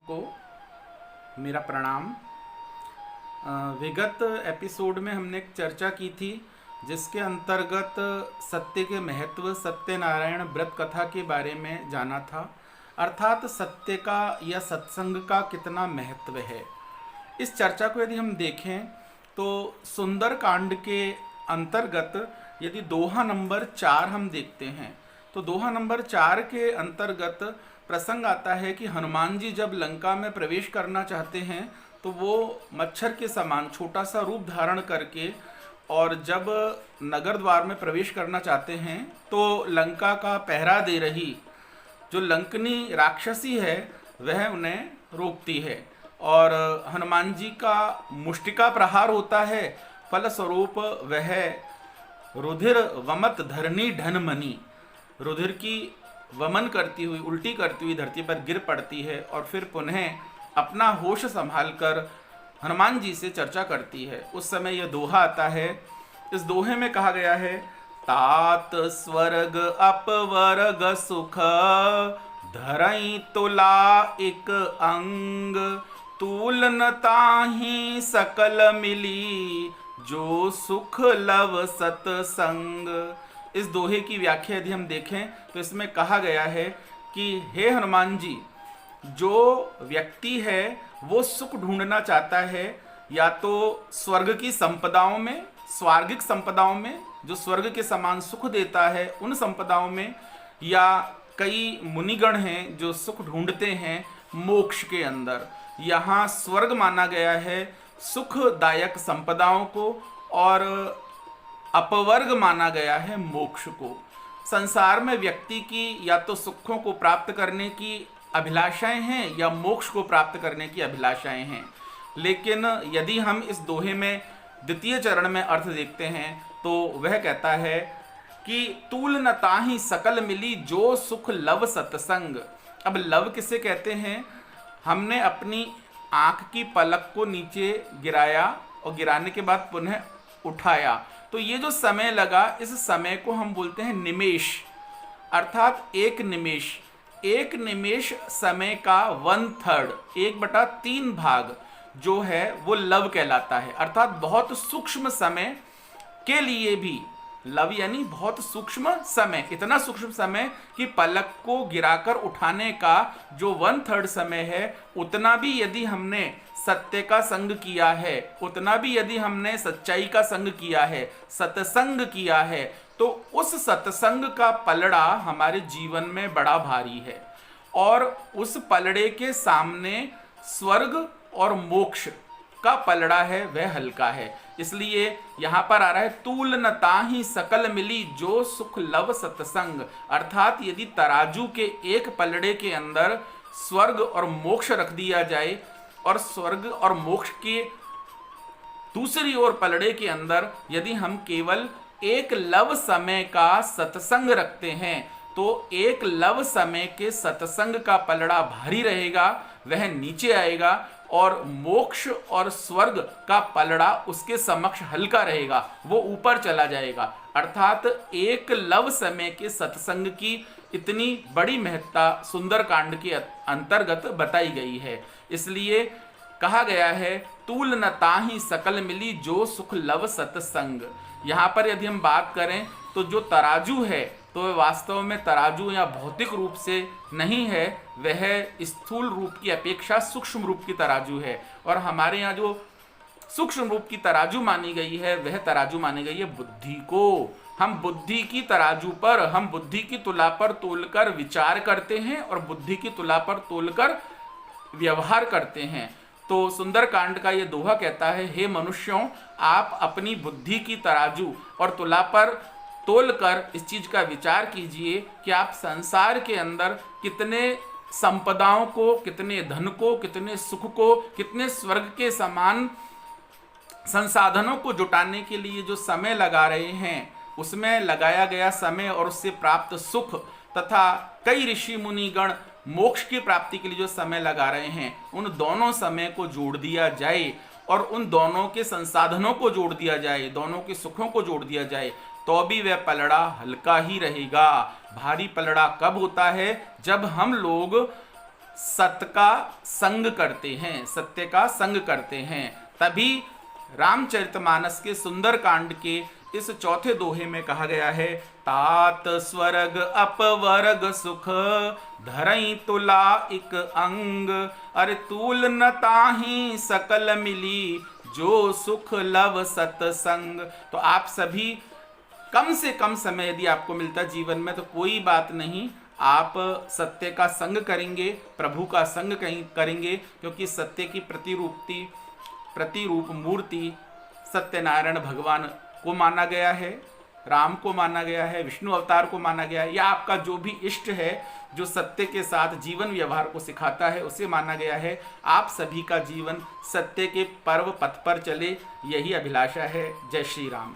को मेरा प्रणाम। विगत एपिसोड में हमने एक चर्चा की थी जिसके अंतर्गत सत्य के महत्व, सत्यनारायण व्रत कथा के बारे में जाना था, अर्थात सत्य का या सत्संग का कितना महत्व है। इस चर्चा को यदि हम देखें तो सुंदर कांड के अंतर्गत यदि दोहा नंबर 4 हम देखते हैं तो दोहा नंबर 4 के अंतर्गत प्रसंग आता है कि हनुमान जी जब लंका में प्रवेश करना चाहते हैं तो वो मच्छर के समान छोटा सा रूप धारण करके, और जब नगर द्वार में प्रवेश करना चाहते हैं तो लंका का पहरा दे रही जो लंकनी राक्षसी है वह उन्हें रोकती है और हनुमान जी का मुष्टिका प्रहार होता है। फलस्वरूप वह रुधिर वमत धरणी ढनमनी, रुधिर की वमन करती हुई, उल्टी करती हुई धरती पर गिर पड़ती है और फिर पुनः अपना होश संभालकर हनुमान जी से चर्चा करती है। उस समय यह दोहा आता है। इस दोहे में कहा गया है, तात स्वर्ग अपवर्ग सुख धरई तुला एक अंग, तूलन ताहि सकल मिली जो सुख लव सतसंग। इस दोहे की व्याख्या यदि हम देखें तो इसमें कहा गया है कि हे हनुमान जी, जो व्यक्ति है वो सुख ढूंढना चाहता है या तो स्वर्ग की संपदाओं में, स्वार्गिक संपदाओं में जो स्वर्ग के समान सुख देता है उन संपदाओं में, या कई मुनिगण हैं जो सुख ढूंढते हैं मोक्ष के अंदर। यहाँ स्वर्ग माना गया है सुखदायक संपदाओं को और अपवर्ग माना गया है मोक्ष को। संसार में व्यक्ति की या तो सुखों को प्राप्त करने की अभिलाषाएं हैं या मोक्ष को प्राप्त करने की अभिलाषाएं हैं। लेकिन यदि हम इस दोहे में द्वितीय चरण में अर्थ देखते हैं तो वह कहता है कि तूल न ताहि सकल मिली जो सुख लव सतसंग। अब लव किसे कहते हैं? हमने अपनी आंख की पलक को नीचे गिराया और गिराने के बाद पुनः उठाया, तो ये जो समय लगा इस समय को हम बोलते हैं निमेष, अर्थात एक निमेष। एक निमेष समय का 1/3, 1/3 भाग जो है वो लव कहलाता है, अर्थात बहुत सूक्ष्म समय के लिए भी लव यानी बहुत सूक्ष्म समय, इतना सूक्ष्म समय कि पलक को गिराकर उठाने का जो 1/3 समय है उतना भी यदि हमने सत्य का संग किया है, उतना भी यदि हमने सच्चाई का संग किया है, सत्संग किया है, तो उस सत्संग का पलड़ा हमारे जीवन में बड़ा भारी है और उस पलड़े के सामने स्वर्ग और मोक्ष का पलड़ा है वह हल्का है। इसलिए यहाँ पर आ रहा है तूल न ताहि सकल मिली जो सुख लव सत्संग, अर्थात यदि तराजू के एक पलड़े के अंदर स्वर्ग और मोक्ष रख दिया जाए और स्वर्ग और मोक्ष के दूसरी ओर पलड़े के अंदर यदि हम केवल एक लव समय का सत्संग रखते हैं तो एक लव समय के सत्संग का पलड़ा भारी रहेगा, वह नीचे आएगा, और मोक्ष और स्वर्ग का पलड़ा उसके समक्ष हल्का रहेगा, वो ऊपर चला जाएगा। अर्थात एक लव समय के सत्संग की इतनी बड़ी महत्ता सुंदर कांड के अंतर्गत बताई गई है। इसलिए कहा गया है तूल न ताहि सकल मिली जो सुख लव सत्संग। यहाँ पर यदि हम बात करें तो जो तराजू है तो वह वास्तव में तराजू या भौतिक रूप से नहीं है, वह स्थूल रूप की अपेक्षा सूक्ष्म रूप की तराजू है। और हमारे यहाँ जो सूक्ष्म रूप की तराजू मानी गई है वह तराजू मानी गई है बुद्धि को। हम बुद्धि की तराजू पर, हम बुद्धि की तुला पर तोलकर विचार करते हैं और बुद्धि की तुला पर तोलकर व्यवहार करते हैं। तो सुंदर कांड का ये दोहा कहता है, हे मनुष्यों, आप अपनी बुद्धि की तराजू और तुला पर तोलकर इस चीज का विचार कीजिए कि आप संसार के अंदर कितने संपदाओं को, कितने धन को, कितने सुख को, कितने स्वर्ग के समान संसाधनों को जुटाने के लिए जो समय लगा रहे हैं, उसमें लगाया गया समय और उससे प्राप्त सुख तथा कई ऋषि मुनिगण मोक्ष की प्राप्ति के लिए जो समय लगा रहे हैं, उन दोनों समय को जोड़ दिया जाए और उन दोनों के संसाधनों को जोड़ दिया जाए, दोनों के सुखों को जोड़ दिया जाए, तो भी वह पलड़ा हल्का ही रहेगा। भारी पलड़ा कब होता है? जब हम लोग सत्य का संग करते हैं, सत्य का संग करते हैं। तभी रामचरितमानस के सुंदर कांड के इस चौथे दोहे में कहा गया है, तात स्वर्ग अपवर्ग सुख धरई तुला इक अंग, अरे तूल न ताही सकल मिली जो सुख लव सतसंग। तो आप सभी कम से कम समय यदि आपको मिलता जीवन में तो कोई बात नहीं, आप सत्य का संग करेंगे, प्रभु का संग करेंगे, क्योंकि सत्य की प्रतिरूप मूर्ति सत्यनारायण भगवान को माना गया है, राम को माना गया है, विष्णु अवतार को माना गया है, या आपका जो भी इष्ट है जो सत्य के साथ जीवन व्यवहार को सिखाता है उसे माना गया है। आप सभी का जीवन सत्य के पर्व पथ पर चले, यही अभिलाषा है। जय श्री राम।